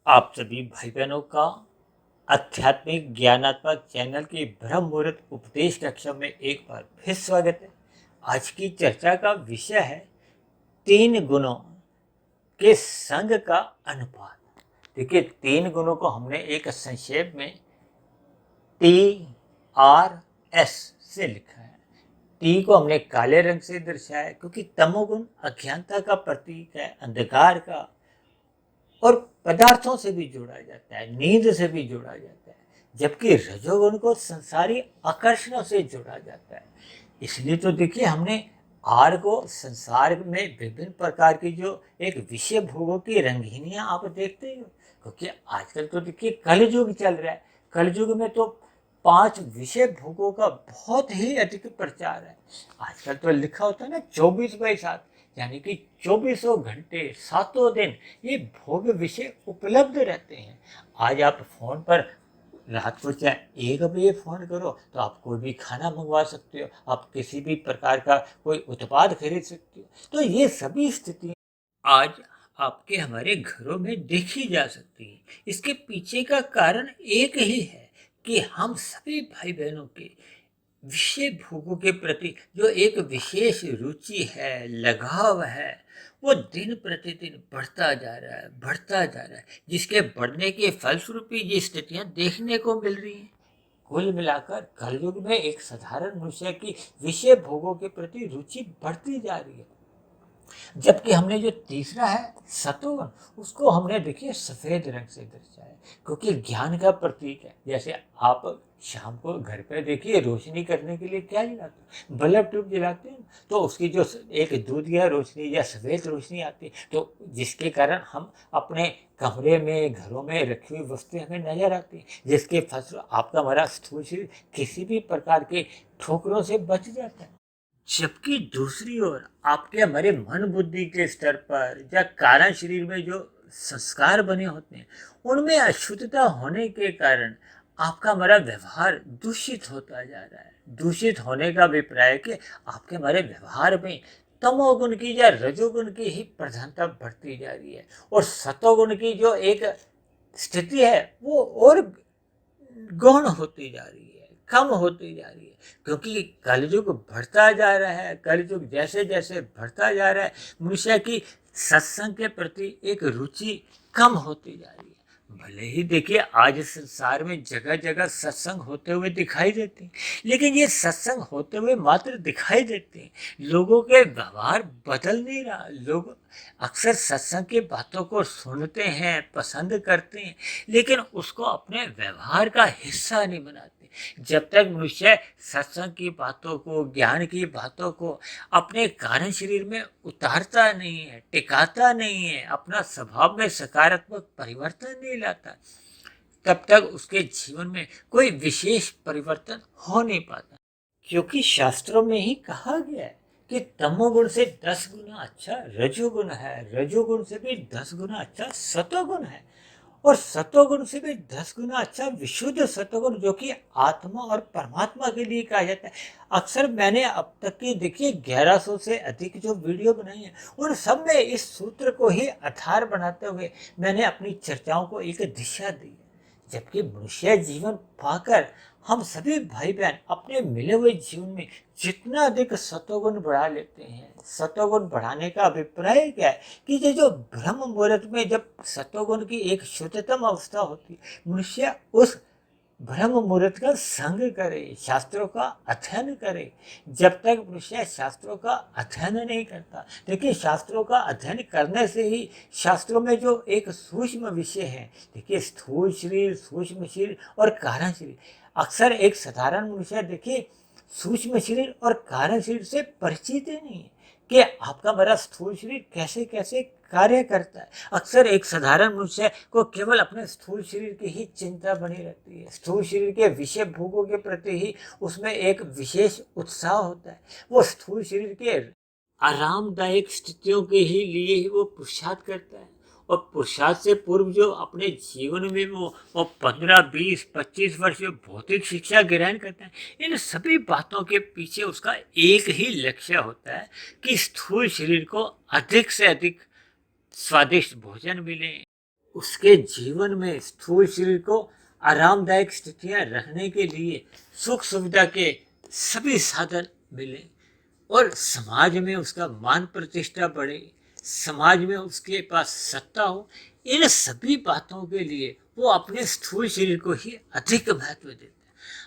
आप सभी भाई बहनों का आध्यात्मिक ज्ञानात्मक चैनल की ब्रह्म मुहूर्त उपदेश कक्षा में एक बार फिर स्वागत है। आज की चर्चा का विषय है तीन गुणों के संग का अनुपात। देखिए, तीन गुणों को हमने एक संक्षेप में TRS से लिखा है। टी को हमने काले रंग से दर्शाया क्योंकि तमोगुण अज्ञानता का प्रतीक है, अंधकार का, और पदार्थों से भी जोड़ा जाता है, नींद से भी जोड़ा जाता है, जबकि रजोगुण को संसारी आकर्षणों से जोड़ा जाता है। इसलिए तो देखिए, हमने आर को संसार में विभिन्न प्रकार की जो एक विषय भोगों की रंगीनियां आप देखते ही हो, क्योंकि आजकल तो देखिए कलयुग चल रहा है। कलयुग में तो 5 विषय भोगों का बहुत ही अधिक प्रचार है। आजकल तो लिखा होता है ना 24/7, यानी कि 24 घंटे 7 दिन ये भोग विषय उपलब्ध रहते हैं। आज आप फोन पर रात को चाहे 1 बजे फोन करो तो आप कोई भी खाना मंगवा सकते हो, आप किसी भी प्रकार का कोई उत्पाद खरीद सकते हो। तो ये सभी स्थितियां आज आपके हमारे घरों में देखी जा सकती है। इसके पीछे का कारण एक ही है कि हम सभी भाई बहनों के विषय भोगों के प्रति जो एक विशेष रुचि है, लगाव है, वो दिन प्रतिदिन बढ़ता जा रहा है, बढ़ता जा रहा है, जिसके बढ़ने के फलस्वरूप ये स्थितियां देखने को मिल रही हैं। कुल मिलाकर कलयुग में एक साधारण मनुष्य की विषय भोगों के प्रति रुचि बढ़ती जा रही है। जबकि हमने जो तीसरा है सतोवन, उसको हमने देखिए सफेद रंग से दर्शाया है, क्योंकि ज्ञान का प्रतीक है। जैसे आप शाम को घर पे देखिए रोशनी करने के लिए क्या जलाते हैं, बल्ब ट्यूब जलाते हैं, तो उसकी जो एक दूध या रोशनी या सफेद रोशनी आती है, तो जिसके कारण हम अपने कमरे में घरों में रखी हुई वस्तुएं हमें नजर आती हैं, जिसके फलस्वरूप आपका हमारा स्थूल शरीर किसी भी प्रकार के ठोकरों से बच जाता है। जबकि दूसरी ओर आपके हमारे मन बुद्धि के स्तर पर या कारण शरीर में जो संस्कार बने होते हैं, उनमें अशुद्धता होने के कारण आपका हमारा व्यवहार दूषित होता जा रहा है। दूषित होने का अभिप्राय है कि आपके हमारे व्यवहार में तमोगुण की या रजोगुण की ही प्रधानता बढ़ती जा रही है, और सतोगुण की जो एक स्थिति है वो और गौण होती जा रही है, कम होती जा रही है, क्योंकि कलयुग बढ़ता जा रहा है। कलयुग जैसे जैसे बढ़ता जा रहा है, मनुष्य की सत्संग के प्रति एक रुचि कम होती जा रही है। भले ही देखिए आज संसार में जगह जगह सत्संग होते हुए दिखाई देते हैं, लेकिन ये सत्संग होते हुए मात्र दिखाई देते हैं, लोगों के व्यवहार बदल नहीं रहा। लोग अक्सर सत्संग की बातों को सुनते हैं, पसंद करते हैं, लेकिन उसको अपने व्यवहार का हिस्सा नहीं बनाते। जब तक मनुष्य सत्संग की बातों को, ज्ञान की बातों को अपने कारण शरीर में उतारता नहीं है, टिकाता नहीं है, अपना स्वभाव में सकारात्मक परिवर्तन नहीं लाता, तब तक उसके जीवन में कोई विशेष परिवर्तन हो नहीं पाता। क्योंकि शास्त्रों में ही कहा गया है कि तमोगुण से 10 गुना अच्छा रजोगुण है, रजोगुण से भी 10 गुना अच्छा सतोगुण है, और सतोगुण से भी 10 गुना अच्छा विशुद्ध सतोगुण, जो कि आत्मा और परमात्मा के लिए कहा जाता है। अक्सर मैंने अब तक की देखिए 1100 से अधिक जो वीडियो बनाई है, उन सब में इस सूत्र को ही आधार बनाते हुए मैंने अपनी चर्चाओं को एक दिशा दी है। जबकि मनुष्य जीवन पाकर हम सभी भाई बहन अपने मिले हुए जीवन में जितना अधिक सतोगुण बढ़ा लेते हैं, सतोगुण बढ़ाने का अभिप्राय क्या है कि ये जो ब्रह्म मुहूर्त में जब सतोगुण की एक शुद्धतम अवस्था होती है, मनुष्य उस ब्रह्म मुहूर्त का संग करे, शास्त्रों का अध्ययन करे। जब तक मनुष्य शास्त्रों का अध्ययन नहीं करता, देखिए शास्त्रों का अध्ययन करने से ही शास्त्रों में जो एक सूक्ष्म विषय है, देखिए स्थूल शरीर, सूक्ष्म शरीर और कारण शरीर, अक्सर एक साधारण मनुष्य देखिए सूक्ष्म शरीर और कारण शरीर से परिचित ही नहीं है कि आपका बड़ा स्थूल शरीर कैसे कैसे कार्य करता है। अक्सर एक साधारण मनुष्य को केवल अपने स्थूल शरीर की ही चिंता बनी रहती है, स्थूल शरीर के विषय भोगों के प्रति ही उसमें एक विशेष उत्साह होता है। वो स्थूल शरीर के आरामदायक स्थितियों के ही लिए ही वो पुरुषार्थ करता है, और पुरुषार्थ से पूर्व जो अपने जीवन में वो 15, 20, 25 वर्ष जो भौतिक शिक्षा ग्रहण करता है, इन सभी बातों के पीछे उसका एक ही लक्ष्य होता है कि स्थूल शरीर को अधिक से अधिक स्वादिष्ट भोजन मिले, उसके जीवन में स्थूल शरीर को आरामदायक स्थितियां रखने के लिए सुख सुविधा के सभी साधन मिले और समाज में उसका मान प्रतिष्ठा बढ़े, समाज में उसके पास सत्ता हो, इन सभी बातों के लिए वो अपने स्थूल शरीर को ही अधिक महत्व देते हैं।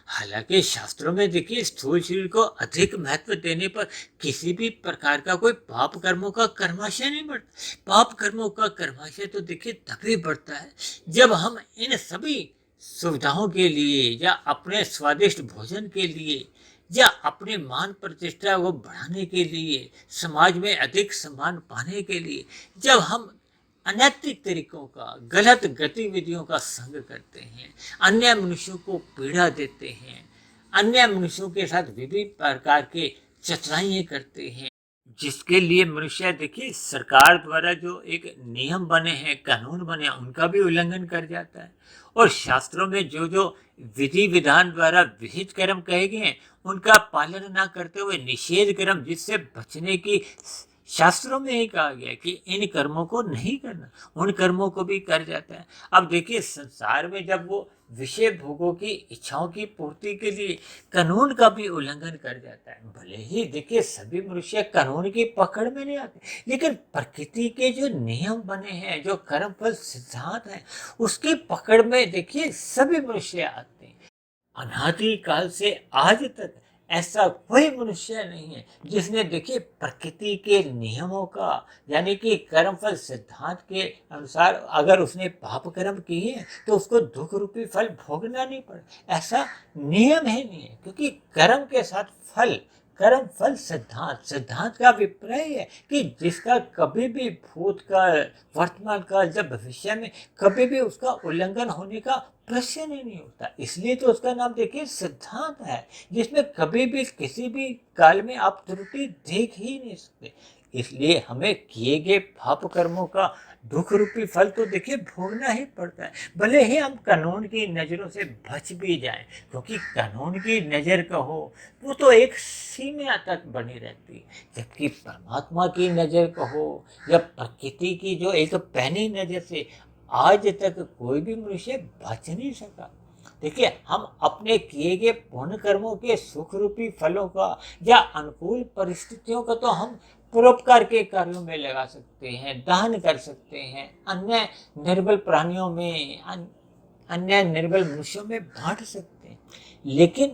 हालांकि शास्त्रों में देखिए स्थूल शरीर को अधिक महत्व देने पर किसी भी प्रकार का कोई पाप कर्मों का कर्माशय नहीं बढ़ता। पाप कर्मों का कर्माशय तो देखिए तभी बढ़ता है जब हम इन सभी सुविधाओं के लिए या अपने स्वादिष्ट भोजन के लिए या अपने मान प्रतिष्ठा को बढ़ाने के लिए, समाज में अधिक सम्मान पाने के लिए, जब हम अनैतिक तरीकों का, गलत गतिविधियों का संग करते हैं, अन्य मनुष्यों को पीड़ा देते हैं, अन्य मनुष्यों के साथ विभिन्न प्रकार के चतुराइयां करते हैं, जिसके लिए मनुष्य देखिए सरकार द्वारा जो एक नियम बने हैं, कानून बने हैं, उनका भी उल्लंघन कर जाता है। और शास्त्रों में जो जो विधि विधान द्वारा विहित कर्म कहे गए हैं उनका पालन ना करते हुए निषेध कर्म जिससे बचने की शास्त्रों में ही कहा गया कि इन कर्मों को नहीं करना, उन कर्मों को भी कर जाता है। अब देखिए संसार में जब वो विषय भोगों की इच्छाओं की पूर्ति के लिए कानून का भी उल्लंघन कर जाता है, भले ही देखिए सभी मनुष्य कानून की पकड़ में नहीं आते, लेकिन प्रकृति के जो नियम बने हैं, जो कर्मफल सिद्धांत है, उसकी पकड़ में देखिए सभी मनुष्य आते हैं। अनादि काल से आज तक ऐसा कोई मनुष्य नहीं है जिसने देखिए प्रकृति के नियमों का यानी कि कर्मफल सिद्धांत के अनुसार अगर उसने पाप कर्म किए हैं तो उसको दुख रूपी फल भोगना नहीं पड़े। ऐसा नियम ही नहीं है, क्योंकि कर्म के साथ फल, कर्म फल सिद्धांत, सिद्धांत का अभिप्राय है कि जिसका कभी भी भूतकाल, वर्तमान काल, जब भविष्य में कभी भी उसका उल्लंघन होने का प्रश्न ही नहीं होता। इसलिए तो उसका नाम देखिए सिद्धांत है, जिसमें कभी भी किसी भी काल में आप त्रुटि देख ही नहीं सकते। इसलिए हमें किए गए पाप कर्मों का दुख रूपी फल तो देखिए भोगना ही पड़ता है, भले ही हम कानून की नज़रों से बच भी जाएं, क्योंकि कानून की नज़र कहो वो तो एक सीमा तक बनी रहती है, जबकि परमात्मा की नज़र कहो या प्रकृति की जो एक पैनी नज़र से आज तक कोई भी मनुष्य बच नहीं सका। देखिए हम अपने किए गए पुण्य कर्मों के सुख रूपी फलों का या अनुकूल परिस्थितियों का तो हम परोपकार के कार्यों में लगा सकते हैं, दान कर सकते हैं, अन्य निर्बल प्राणियों में, अन्य निर्बल मनुष्यों में बांट सकते हैं। लेकिन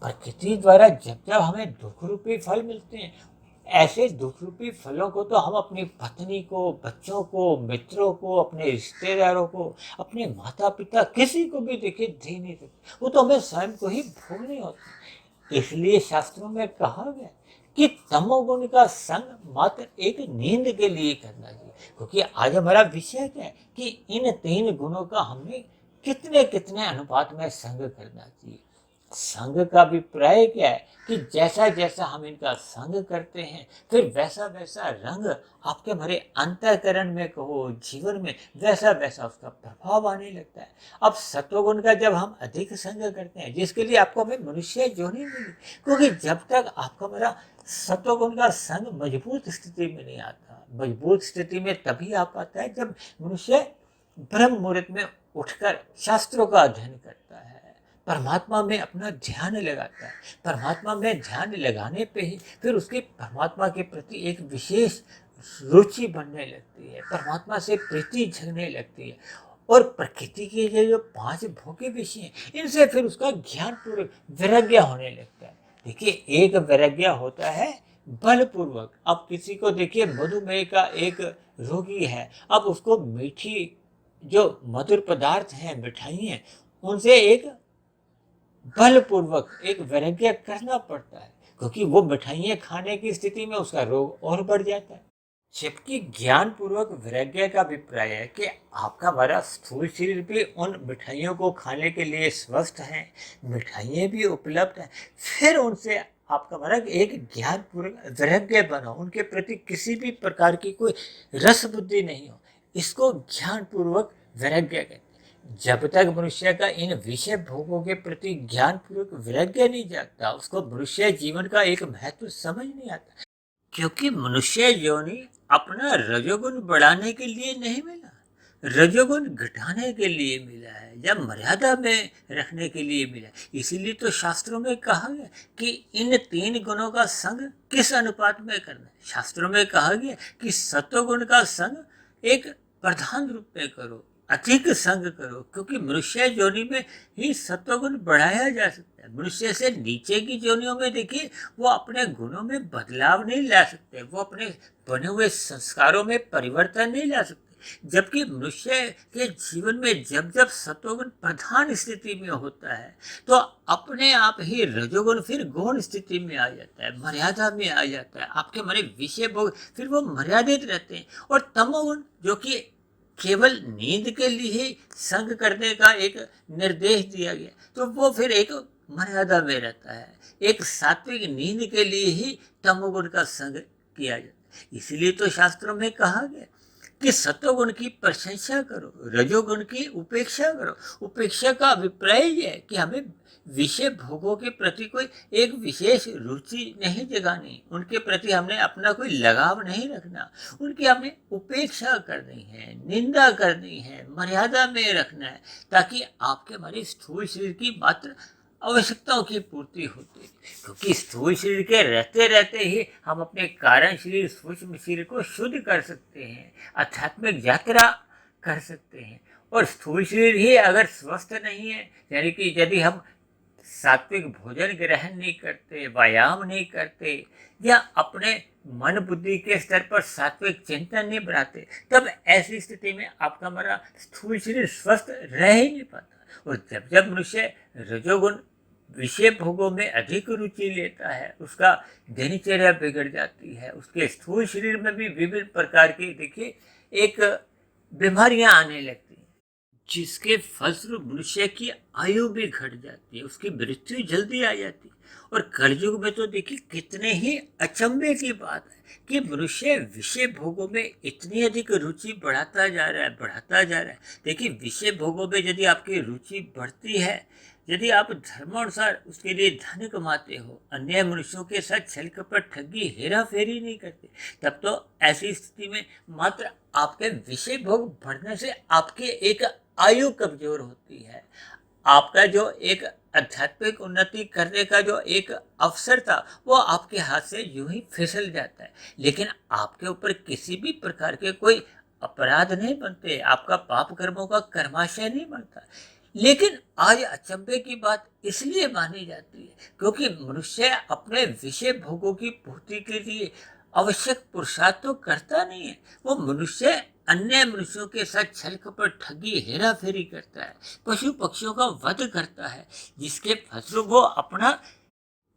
प्रकृति द्वारा जब जब हमें दुख रूपी फल मिलते हैं, ऐसे दुख रूपी फलों को तो हम अपनी पत्नी को, बच्चों को, मित्रों को, अपने रिश्तेदारों को, अपने माता पिता, किसी को भी देखिए दे नहीं सकते, वो तो हमें स्वयं को ही भोगने होते। इसलिए शास्त्रों में कहा गया कि तमोगुण का संग मात्र एक नींद के लिए करना चाहिए, क्योंकि आज हमारा विषय क्या है कि इन तीन गुणों का हमें कितने कितने अनुपात में संग करना चाहिए। संग का अभिप्राय क्या है कि जैसा जैसा हम इनका संग करते हैं फिर वैसा वैसा रंग आपके हमारे अंतःकरण में कहो, जीवन में वैसा वैसा उसका प्रभाव आने लगता है। अब सत्वगुण का जब हम अधिक संग करते हैं, जिसके लिए आपको हमें मनुष्य जोनी मिली, क्योंकि जब तक आपका हमारा सत्वगुण का संग मजबूत स्थिति में नहीं आता, मजबूत स्थिति में तभी आ पाता है जब मनुष्य ब्रह्म मुहूर्त में उठकर शास्त्रों का अध्ययन करता है, परमात्मा में अपना ध्यान लगाता है। परमात्मा में ध्यान लगाने पे ही फिर उसकी परमात्मा के प्रति एक विशेष रुचि बनने लगती है, परमात्मा से प्रीति जगने लगती है। और प्रकृति के ये जो पांच भोग्य विषय हैं, इनसे फिर उसका ज्ञान पूर्वक वैराग्य होने लगता है। देखिए एक वैराग्य होता है बलपूर्वक। अब किसी को देखिए मधुमेह का एक रोगी है, अब उसको मीठी जो मधुर पदार्थ हैं, मिठाई हैं, उनसे एक बलपूर्वक एक वैराग्य करना पड़ता है, क्योंकि वो मिठाइयाँ खाने की स्थिति में उसका रोग और बढ़ जाता है। जबकि ज्ञान पूर्वक वैराग्य का अभिप्राय है कि आपका हमारा स्थूल शरीर भी उन मिठाइयों को खाने के लिए स्वस्थ है, मिठाइयाँ भी उपलब्ध हैं, फिर उनसे आपका हमारा एक ज्ञान पूर्वक वैराग्य बना, उनके प्रति किसी भी प्रकार की कोई रस बुद्धि नहीं हो, इसको ज्ञान पूर्वक वैराग्य कहते हैं। जब तक मनुष्य का इन विषय भोगों के प्रति ज्ञान पूर्वक वैराग्य नहीं जागता, उसको मनुष्य जीवन का एक महत्व समझ नहीं आता, क्योंकि मनुष्य योनि अपना रजोगुण बढ़ाने के लिए नहीं मिला, रजोगुण घटाने के लिए मिला है या मर्यादा में रखने के लिए मिला है। इसीलिए तो शास्त्रों में कहा गया कि इन 3 गुणों का संग किस अनुपात में करना है। शास्त्रों में कहा गया कि सत्वगुण का संग एक प्रधान रूप में करो, अधिक संग करो, क्योंकि मनुष्य योनि में ही सत्वगुण बढ़ाया जा सकता है। मनुष्य से नीचे की योनियों में देखिए वो अपने गुणों में बदलाव नहीं ला सकते, वो अपने बने हुए संस्कारों में परिवर्तन नहीं ला सकते। जबकि मनुष्य के जीवन में जब जब सत्वगुण प्रधान स्थिति में होता है तो अपने आप ही रजोगुण फिर गौण स्थिति में आ जाता है, मर्यादा में आ जाता है। आपके माने विषय भोग फिर वो मर्यादित रहते हैं। और तमोगुण जो कि केवल नींद के लिए संग करने का एक निर्देश दिया गया, तो वो फिर एक मर्यादा में रहता है। एक सात्विक नींद के लिए ही तमोगुण का संग किया जाता है। इसीलिए तो शास्त्रों में कहा गया कि सत्वगुण की प्रशंसा करो, रजोगुण की उपेक्षा करो। उपेक्षा का अभिप्राय यह है कि हमें विषय भोगों के प्रति कोई एक विशेष रुचि नहीं जगानी, उनके प्रति हमने अपना कोई लगाव नहीं रखना, उनकी हमें उपेक्षा करनी है, निंदा करनी है, मर्यादा में रखना है, ताकि आपके हमारे स्थूल शरीर की मात्र आवश्यकताओं की पूर्ति होती है। क्योंकि स्थूल शरीर के रहते रहते ही हम अपने कारण शरीर सूक्ष्म शरीर को शुद्ध कर सकते हैं, आध्यात्मिक यात्रा कर सकते हैं। और स्थूल शरीर ही अगर स्वस्थ नहीं है, यानी कि यदि हम सात्विक भोजन ग्रहण नहीं करते, व्यायाम नहीं करते, या अपने मन बुद्धि के स्तर पर सात्विक चिंतन नहीं बनाते, तब ऐसी स्थिति में आपका हमारा स्थूल शरीर स्वस्थ रह ही नहीं पाता। और जब जब मनुष्य रजोगुण विषय भोगों में अधिक रुचि लेता है, उसका दिनचर्या बिगड़ जाती है, उसके स्थूल शरीर में भी विभिन्न प्रकार की देखिए एक बीमारियां आने लगती हैं, जिसके फलस्वरूप मनुष्य की आयु भी घट जाती है, उसकी मृत्यु जल्दी आ जाती है। और कलयुग में तो देखिए कितने ही अचंभे की बात है कि मनुष्य विषय भोगों में इतनी अधिक रुचि बढ़ाता जा रहा है, बढ़ाता जा रहा है। देखिए विषय भोगों में यदि आपकी रुचि बढ़ती है, यदि आप धर्मानुसार उसके लिए धन कमाते हो, अन्य मनुष्यों के साथ छल कपट ठगी हेरा फेरी नहीं करते, तब तो ऐसी स्थिति में मात्र आपके विषय भोग बढ़ने से आपकी एक आयु कमजोर होती है। आपका जो एक आध्यात्मिक उन्नति करने का जो एक अवसर था वो आपके हाथ से यूं ही फिसल जाता है। लेकिन आपके ऊपर किसी भी प्रकार के कोई अपराध नहीं बनते, आपका पाप कर्मों का कर्माशय नहीं बनता। लेकिन आज अचंभे की बात इसलिए मानी जाती है क्योंकि मनुष्य अपने विषय भोगों की पूर्ति के लिए आवश्यक पुरुषार्थ तो करता नहीं है। वो मनुष्य अन्य मनुष्यों के साथ छल कपट ठगी हेरा फेरी करता है, पशु पक्षियों का वध करता है, जिसके फलस्वरूप वो अपना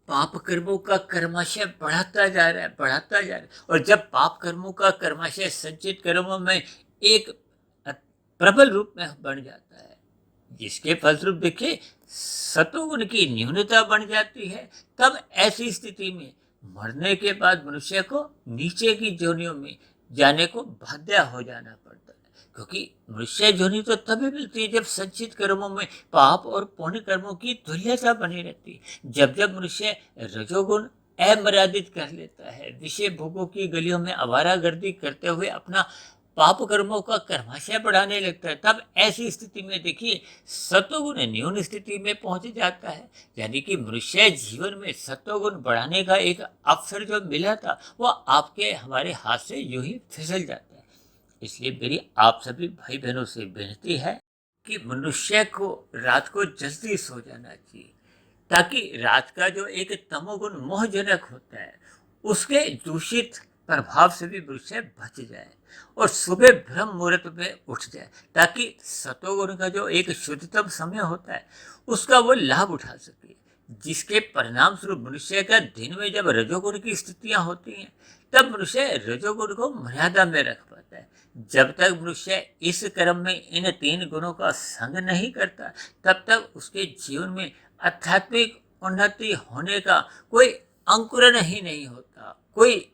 पाप कर्मों का कर्माशय बढ़ाता जा रहा है, बढ़ाता जा रहा है। और जब पाप कर्मों का कर्माशय संचित कर्मों में एक प्रबल रूप में बन जाता है, जिसके फलस्वरूप देखिए सतोगुण की न्यूनता बन जाती है, तब ऐसी स्थिति में मरने के बाद मनुष्य को नीचे की योनियों में जाने को बाध्य हो जाना पड़ता है। क्योंकि मनुष्य योनि तो तभी मिलती है जब संचित कर्मों में पाप और पुण्य कर्मों की तुल्यता बनी रहती है। जब जब मनुष्य रजोगुण अमर्यादित कर लेता है, विषय भोगों की गलियों में आवारागर्दी करते हुए अपना पाप कर्मों का कर्माशय बढ़ाने लगता है, तब ऐसी स्थिति में देखिए सत्वगुण न्यून स्थिति में पहुंच जाता है। यानी कि मनुष्य जीवन में सत्वगुण बढ़ाने का एक अवसर जो मिला था वो आपके हमारे हाथ से यूं ही फिसल जाता है। इसलिए मेरी आप सभी भाई बहनों से विनती है कि मनुष्य को रात को जल्दी सो जाना चाहिए, ताकि रात का जो एक तमोगुण मोहजनक होता है उसके दूषित प्रभाव से भी मनुष्य बच जाए और सुबह ब्रह्म मुहूर्त में उठ जाए, ताकि सतोगुण का जो एक शुद्धतम समय होता है उसका वो लाभ उठा सके। जिसके परिणाम स्वरूप मनुष्य का दिन में जब रजोगुण की स्थितियां होती हैं तब मनुष्य रजोगुण को मर्यादा में रख पाता है। जब तक मनुष्य इस क्रम में इन 3 गुणों का संग नहीं करता तब तक उसके जीवन में आध्यात्मिक उन्नति होने का कोई अंकुरण ही नहीं होता, कोई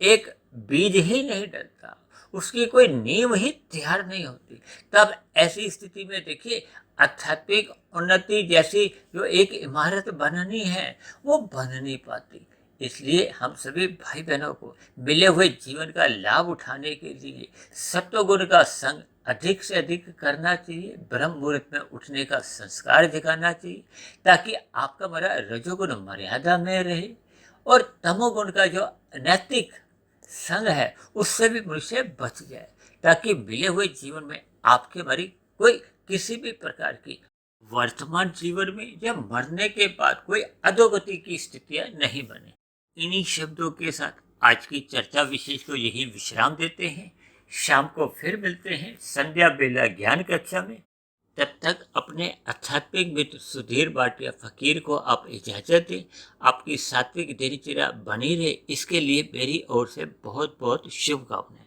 एक बीज ही नहीं डलता, उसकी कोई नींव ही तैयार नहीं होती। तब ऐसी स्थिति में देखिए आध्यात्मिक उन्नति जैसी जो एक इमारत बननी है वो बन नहीं पाती। इसलिए हम सभी भाई बहनों को मिले हुए जीवन का लाभ उठाने के लिए सत्वगुण का संग अधिक से अधिक करना चाहिए। ब्रह्म मुहूर्त में उठने का संस्कार जगाना चाहिए ताकि आपका मेरा रजोगुण मर्यादा में रहे और तमोगुण का जो नैतिक संग है उससे भी मनुष्य बच जाए, ताकि मिले हुए जीवन में आपके मेरी कोई किसी भी प्रकार की वर्तमान जीवन में या मरने के बाद कोई अधोगति की स्थितियां नहीं बने। इन्हीं शब्दों के साथ आज की चर्चा विशेष को यही विश्राम देते हैं। शाम को फिर मिलते हैं संध्या बेला ज्ञान कक्षा में। तब तक अपने आध्यात्मिक मित्र सुधीर भाटिया फकीर को आप इजाजत दें। आपकी सात्विक दिनचर्या बनी रहे, इसके लिए मेरी ओर से बहुत बहुत शुभकामनाएं।